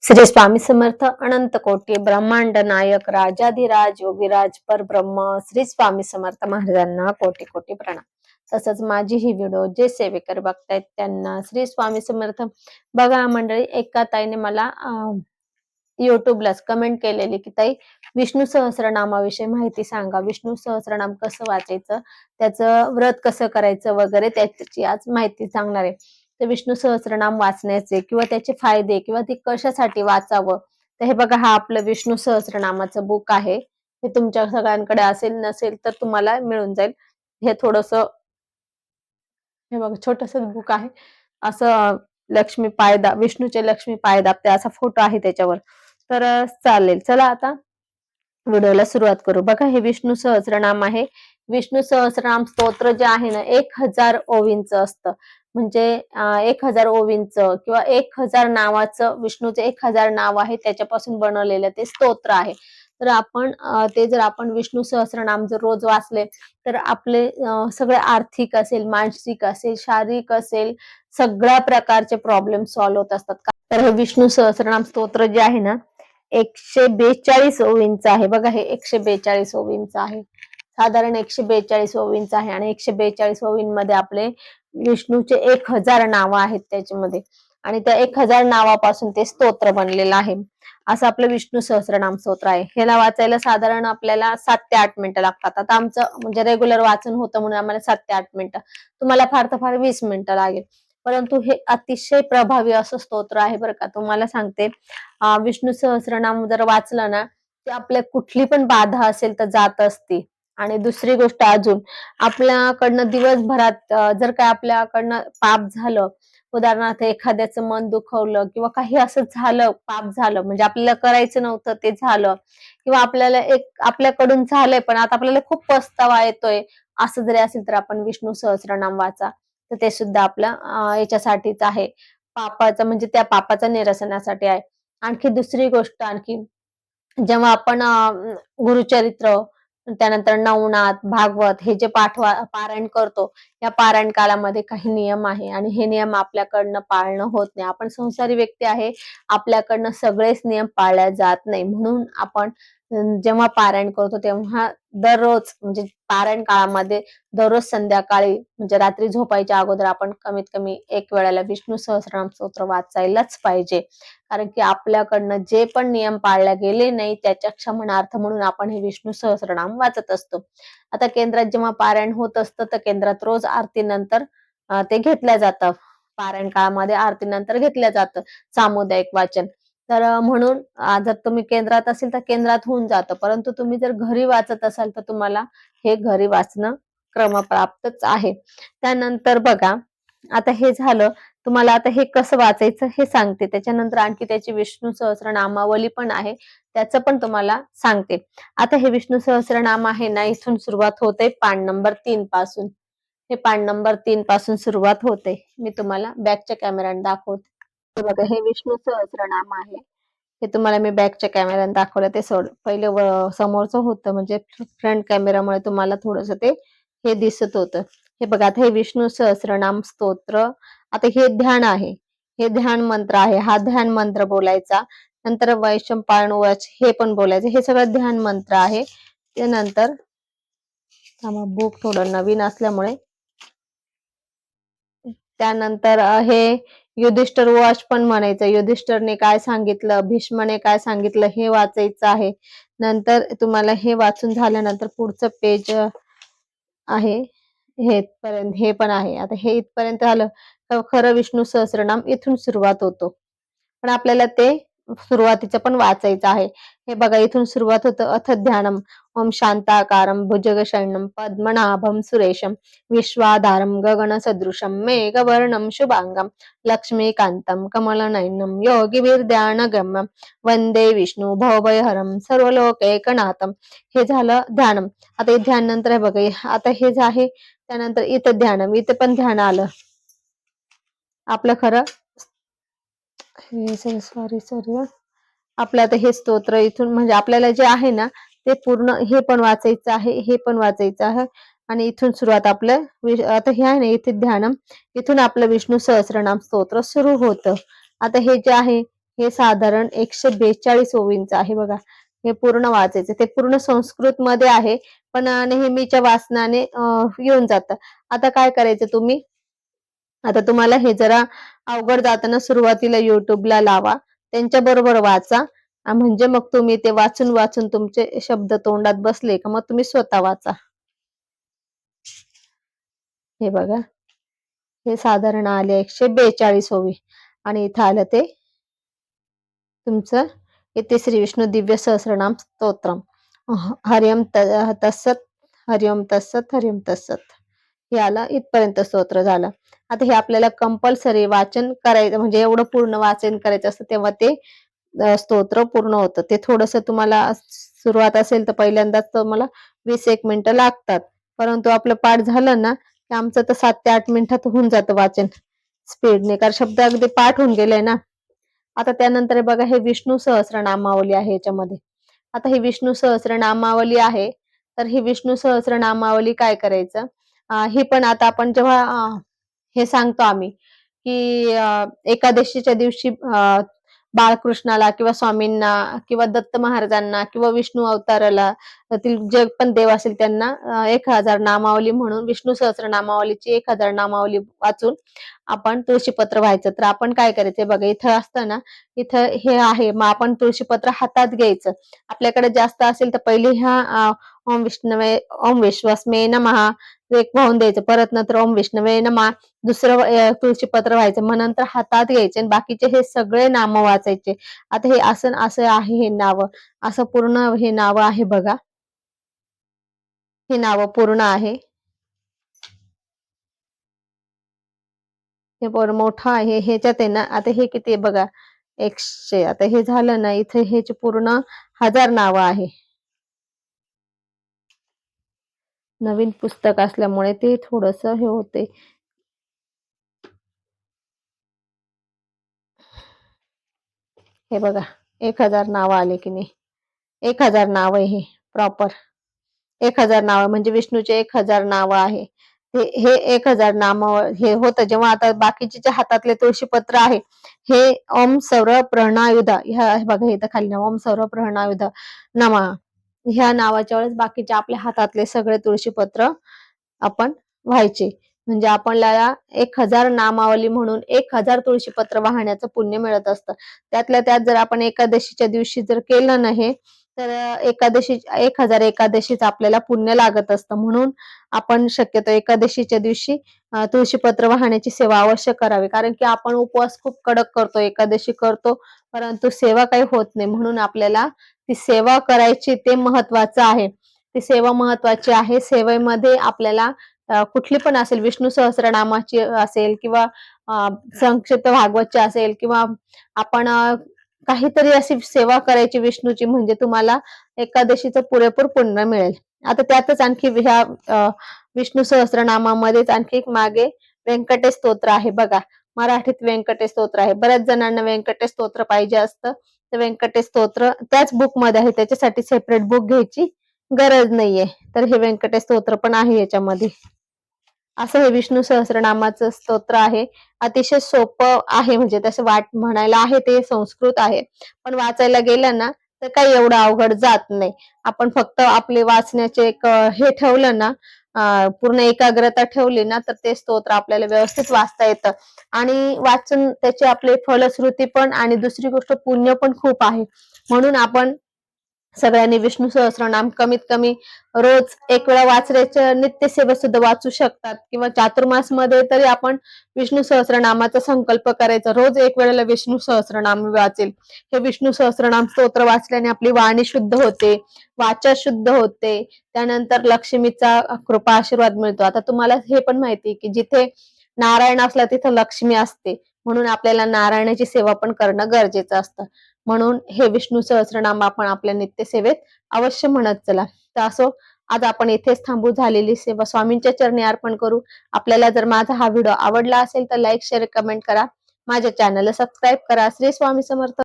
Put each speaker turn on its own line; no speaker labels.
श्री स्वामी समर्थ अनंत कोटी ब्रह्मांड नायक राजाधिराज योगीराज परब्रह्म श्री स्वामी समर्थ महाराजांना कोटी कोटी प्रणाम। तसंच माझी ही व्हिडिओ जे सेवेकर बघतायत त्यांना श्री स्वामी समर्थ। बघा मंडळी, एका ताईने मला युट्यूबलाच कमेंट केलेली की ताई विष्णू सहस्रनामाविषयी माहिती सांगा, विष्णू सहस्रनाम कसं वाचायचं, त्याचं व्रत कसं करायचं वगैरे त्याची आज माहिती सांगणार आहे। तर विष्णू सहस्रनाम वाचण्याचे किंवा त्याचे फायदे किंवा ते कशासाठी वाचावं, तर हे बघा, हा आपलं विष्णू सहस्रनामाचं बुक आहे। हे तुमच्या सगळ्यांकडे असेल नसेल तर तुम्हाला मिळून जाईल। हे थोडस, हे बघा, छोटस बुक आहे असं। लक्ष्मी पायदा, विष्णूचे लक्ष्मी पायदा ते असा फोटो आहे त्याच्यावर। तर चालेल, चला आता व्हिडिओला सुरुवात करू। बघा, हे विष्णू सहस्रनाम आहे। विष्णू सहस्रनाम स्तोत्र जे आहे ना 1000 ओवींचं असतं। म्हणजे 1000 ओवींचं किंवा 1000 नावाचं, विष्णूचे 1000 नाव आहे त्याच्यापासून बनवलेलं ते स्तोत्र आहे। तर आपण ते जर आपण विष्णू सहस्रनाम जर रोज वाचले तर आपले सगळे आर्थिक असेल, मानसिक असेल, शारीरिक असेल, सगळ्या प्रकारचे प्रॉब्लेम सॉल्व्ह होत असतात। तर हे विष्णू सहस्रनाम स्तोत्र जे आहे ना 142 ओवींचं आहे। बघा, हे 142 ओवींचं आहे, साधारण 142 ओवींचं आहे। आणि 142 ओवींमध्ये आपले विष्णूचे 1000 नावं आहेत त्याच्यामध्ये, आणि त्या 1000 नावापासून ते स्तोत्र बनलेलं आहे। असं आपलं विष्णू सहस्रनाम स्तोत्र आहे। ह्याला वाचायला साधारण आपल्याला 7 ते 8 मिनिटं लागतात। आता आमचं म्हणजे रेग्युलर वाचन होतं म्हणून आम्हाला 7 ते 8 मिनिटं, तुम्हाला फार तर फार 20 मिनिटं लागेल। परंतु हे अतिशय प्रभावी असं स्तोत्र आहे बरं का। तुम्हाला सांगते, विष्णू सहस्रनाम जर वाचलं ना ते आपल्या कुठली पण बाधा असेल तर जात असते। आणि दुसरी गोष्ट अजून, आपल्याकडनं दिवसभरात जर काय आपल्याकडनं पाप झालं, उदाहरणार्थ एखाद्याचं मन दुखवलं किंवा काही असं झालं, पाप झालं म्हणजे आपल्याला करायचं नव्हतं ते झालं, किंवा आपल्याला आपल्याकडून झालंय पण आता आपल्याला खूप पस्तावा येतोय, असं जरी असेल तर आपण विष्णू सहस्रनाम वाचा। तर ते सुद्धा आपल्या याच्यासाठीच आहे, पापाचं म्हणजे त्या पापाच्या निरसनासाठी आहे। आणखी दुसरी गोष्ट, आणखी जेव्हा आपण गुरुचरित्र, त्यानंतर नवनाथ, भागवत हे जे पारायण करतो, या पारायण काळामध्ये काही नियम आहे आणि हे नियम आपल्याकडनं पाळणं होत नाही। आपण संसारी व्यक्ती आहे, आपल्याकडनं सगळेच नियम पाळल्या जात नाही। म्हणून आपण जेव्हा पारायण करतो तेव्हा दररोज म्हणजे पारायण काळामध्ये दररोज संध्याकाळी म्हणजे रात्री झोपायच्या अगोदर आपण कमीत कमी एक वेळेला विष्णू सहस्रनाम स्तोत्र वाचायलाच पाहिजे। कारण की आपल्याकडनं जे पण नियम पाळले गेले नाही त्याच्या क्षमनार्थ म्हणून आपण हे विष्णू सहस्रनाम वाचत असतो। आता केंद्रात जेव्हा पारायण होत असतं तर केंद्रात रोज आरतीनंतर ते घेतलं जातं, पारायण काळामध्ये आरतीनंतर घेतलं जातं सामुदायिक वाचन। तर म्हणून जर तुम्ही केंद्रात असेल तर केंद्रात होऊन जातं, परंतु तुम्ही जर घरी वाचत असाल तर तुम्हाला हे घरी वाचणं क्रमप्राप्तच आहे। त्यानंतर बघा, आता हे झालं, तुम्हाला आता हे कसं वाचायचं हे सांगते। त्याच्यानंतर आणखी त्याची विष्णू सहस्रनामावली पण आहे, त्याचं पण तुम्हाला सांगते। आता हे विष्णू सहस्रनाम आहे ना, इथून सुरुवात होते पान नंबर 3 पासून। हे पान नंबर 3 पासून सुरुवात होते। मी तुम्हाला बॅकच्या कॅमेऱ्याने दाखवते। हे बघा, हे विष्णू सहस्रनाम आहे। हे तुम्हाला मी बॅकच्या कॅमेऱ्याने दाखवलं, ते पहिले समोरचं होतं म्हणजे फ्रंट कॅमेरामुळे तुम्हाला थोडस ते हे दिसत होतं। हे बघा, आता हे विष्णू सहस्रनाम स्तोत्र, आता हे ध्यान आहे, हे ध्यान मंत्र आहे, हा ध्यान मंत्र बोलायचा। नंतर वैशंपायनोवाच हे पण बोलायचं, हे सगळं ध्यान मंत्र आहे। त्यानंतर बुक थोडं नवीन असल्यामुळे, त्यानंतर हे युधिष्ठिर वॉच पण म्हणायचं, युधिष्ठिरने काय सांगितलं, भीष्मने काय सांगितलं हे वाचायचं आहे। नंतर तुम्हाला हे वाचून झाल्यानंतर पुढचं पेज आहे, हे इथपर्यंत हे पण आहे। आता हे इथपर्यंत आलं तर खरं विष्णू सहस्रनाम इथून सुरुवात होतो, पण आपल्याला ते सुरुवातीचं पण वाचायचं आहे। हे बघा, इथून सुरुवात होतं, अथ ध्यानम ओम शांताकारं भुजगशयनं पद्मनाभं सुरेशं विश्वाधारं गगनसदृशं मेघवर्णं शुभांगं लक्ष्मीकान्तं कमलनयनं योगिभिर्ध्यानगम्यं वंदे विष्णू भवभयहरं सर्वलोकैकनाथं। हे झालं ध्यानम। आता हे ध्यान नंतर आहे बघा, आता हे जे आहे त्यानंतर इथं ध्यानम, इथं पण ध्यान आलं आपलं खरं। सॉरी सॉरी, आपलं आता हे स्तोत्र इथून म्हणजे आपल्याला जे आहे ना ते पूर्ण हे पण वाचायचं आहे, हे पण वाचायचं आहे। आणि इथून सुरुवात आपलं आता हे आहे ना, इथे ध्यानम, इथून आपलं विष्णू सहस्रनाम स्तोत्र सुरू होतं। आता हे जे आहे हे साधारण 142 ओवींचं आहे बघा. हे पूर्ण वाचायचं. ते पूर्ण संस्कृत मध्ये आहे, पण नेहमीच्या वाचनाने येऊन जातं. आता काय करायचं तुम्ही, आता तुम्हाला हे जरा अवघड जाताना सुरुवातीला YouTubeला लावा. त्यांच्या बरोबर वाचा. म्हणजे मग तुम्ही ते वाचून वाचून तुमचे शब्द तोंडात बसले का मग तुम्ही स्वतः वाचा. हे बघा, हे साधारण आले 142 ओवी आणि इथं आलं ते तुमचं इथे श्री विष्णू दिव्य सहस्रनाम स्तोत्रम. हरिओम तत्सत, हरिओम तत्सत, हरिओम तत्सत. हे आलं इथपर्यंत स्तोत्र झालं. आता हे आपल्याला कंपल्सरी वाचन करायचं, म्हणजे एवढं पूर्ण वाचन करायचं असतं तेव्हा ते स्तोत्र पूर्ण होतं. ते थोडंसं तुम्हाला सुरुवात असेल तर पहिल्यांदाच तुम्हाला 20-1 मिनिटं लागतात. परंतु आपलं पाठ झालं ना, की आमचं तर 7 ते 8 मिनिटात होऊन जातं वाचन स्पीडने, कारण शब्द अगदी पाठ होऊन गेले ना. आता त्यानंतर हे बघा, हे विष्णू सहस्रनामावली आहे याच्यामध्ये. आता ही विष्णू सहस्रनामावली आहे, तर ही विष्णू सहस्रनामावली काय करायचं, ही पण आता आपण जेव्हा हे सांगतो आम्ही, की एकादशीच्या दिवशी बाळकृष्णाला किंवा स्वामींना किंवा दत्त महाराजांना किंवा विष्णू अवताराला जे पण देव असेल त्यांना 1000 नामावली म्हणून विष्णू सहस्रनामावलीची 1000 नामावली वाचून आपण तुळशीपत्र व्हायचं. तर आपण काय करायचं बघा, इथं असतं ना, इथं हे आहे, मग आपण तुळशीपत्र हातात घ्यायचं. आपल्याकडे जास्त असेल तर पहिले ह्या ओम विष्णवे ओम विश्वासमे नमः एक वाहून द्यायचं, परत नंतर ओम विष्णवे नमः दुसरं तुळशीपत्र व्हायचं, मग नंतर हातात घ्यायचे आणि बाकीचे हे सगळे नाम वाचायचे. आता हे असं असं आहे, हे नाव असं पूर्ण हे नाव आहे बघा, हे नाव पूर्ण आहे. हे बरं मोठं आहे, ह्याच्यात आहे ना, आता हे किती आहे बघा, 100. आता हे झालं ना, इथे ह्याचे पूर्ण 1000 नावं आहे. नवीन पुस्तक असल्यामुळे ते थोडंसं हे होते. हे बघा, 1000 नावं आले की नाही. 1000 नाव आहे हे प्रॉपर. 1000 नावं म्हणजे विष्णूचे 1000 नावं आहे. हे 1000 नामं हे होतं जेव्हा आता बाकीचे जे हातातले तुळशीपत्र आहे, हे ओम सर्व प्रणायुधा ह्या हे बघा, इथं खाली ना ओम सर्व प्रणायुधा नमः ह्या नावाच्या वेळेस बाकीचे आपल्या हातातले सगळे तुळशीपत्र आपण व्हायचे. म्हणजे आपल्याला 1000 नामावली म्हणून 1000 तुळशीपत्र वाहण्याचं पुण्य मिळत असतं. त्यातल्या त्यात जर आपण एकादशीच्या दिवशी जर केलं ना हे, तर एकादशी 1000 एकादशीचं आपल्याला पुण्य लागत असतं. म्हणून आपण शक्यतो एकादशीच्या दिवशी तुळशीपत्र वाहण्याची सेवा अवश्य करावी. कारण की आपण उपवास खूप कडक करतो, एकादशी करतो, परंतु सेवा काही होत नाही. म्हणून आपल्याला ती सेवा करायची, ते महत्वाचं आहे. ती सेवा महत्वाची आहे. सेवेमध्ये आपल्याला कुठली पण असेल, विष्णू सहस्रनामाची असेल किंवा संक्षिप्त भागवतची असेल किंवा आपण काहीतरी अशी सेवा करायची विष्णूची, म्हणजे तुम्हाला एकादशीचं पुरेपूर पुण्य मिळेल. आता त्यातच आणखी ह्या विष्णू सहस्रनामामध्येच आणखी एक मागे व्यंकटेश स्तोत्र आहे बघा. मराठीत व्यंकटेश स्तोत्र आहे. बऱ्याच जणांना व्यंकटेश स्तोत्र पाहिजे असतं. तर व्यंकटेश स्तोत्र त्याच बुकमध्ये आहे, त्याच्यासाठी सेपरेट बुक घ्यायची गरज नाहीये. तर हे व्यंकटेश स्तोत्र पण आहे याच्यामध्ये. असं हे विष्णू सहस्रनामाचं स्तोत्र आहे. अतिशय सोपं आहे, म्हणजे तसं म्हणायला आहे ते संस्कृत आहे. पण वाचायला गेलं ना, तर काही एवढं अवघड जात नाही. आपण फक्त आपले वाचण्याचे एक हे ठेवलं ना, पूर्ण एकाग्रता ठेवली ना, तर ते स्तोत्र आपल्याला व्यवस्थित वाचता येतं आणि वाचून त्याची आपली फलश्रुती पण आणि दुसरी गोष्ट पुण्य पण खूप आहे. म्हणून आपण सगळ्यांनी विष्णू सहस्रनाम कमीत कमी रोज एक वेळा वाचण्याचं नित्यसेवेत सुद्धा वाचू शकतात किंवा चातुर्मास मध्ये तरी आपण विष्णू सहस्रनामाचा संकल्प करायचा, रोज एक वेळेला विष्णू सहस्रनाम वाचेल. हे विष्णू सहस्रनाम स्तोत्र वाचल्याने आपली वाणी शुद्ध होते, वाचा शुद्ध होते, त्यानंतर लक्ष्मीचा कृपा आशीर्वाद मिळतो. आता तुम्हाला हे पण माहिती की जिथे नारायण असला तिथं लक्ष्मी असते, म्हणून आपल्याला नारायणाची सेवा पण करणं गरजेचं असतं. म्हणून हे विष्णू सहस्रनाम आपण आपल्या नित्यसेवेत अवश्य म्हणत चला. तर असो, आज आपण इथेच थांबू. झालेली सेवा स्वामींच्या चरणी अर्पण करू. आपल्याला जर माझा हा व्हिडिओ आवडला असेल तर लाईक, शेअर, कमेंट करा. माझ्या चॅनलला सबस्क्राईब करा. श्री स्वामी समर्थ.